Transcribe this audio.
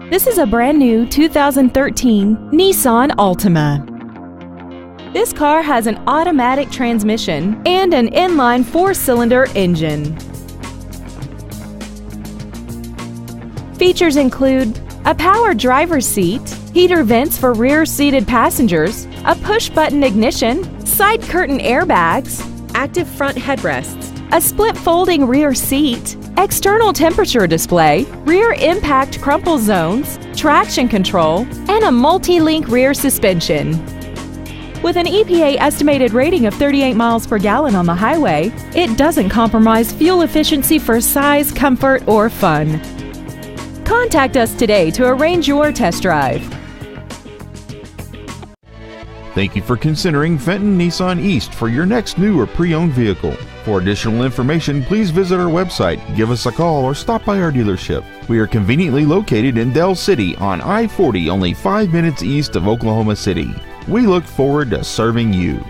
This is a brand new 2013 Nissan Altima. This car has an automatic transmission and an inline 4-cylinder engine. Features include a power driver's seat, heater vents for rear-seated passengers, a push-button ignition, side curtain airbags, active front headrests, a split folding rear seat, external temperature display, rear impact crumple zones, traction control, and a multi-link rear suspension. With an EPA estimated rating of 38 miles per gallon on the highway, it doesn't compromise fuel efficiency for size, comfort, or fun. Contact us today to arrange your test drive. Thank you for considering Fenton Nissan East for your next new or pre-owned vehicle. For additional information, please visit our website, give us a call, or stop by our dealership. We are conveniently located in Del City on I-40, only 5 minutes east of Oklahoma City. We look forward to serving you.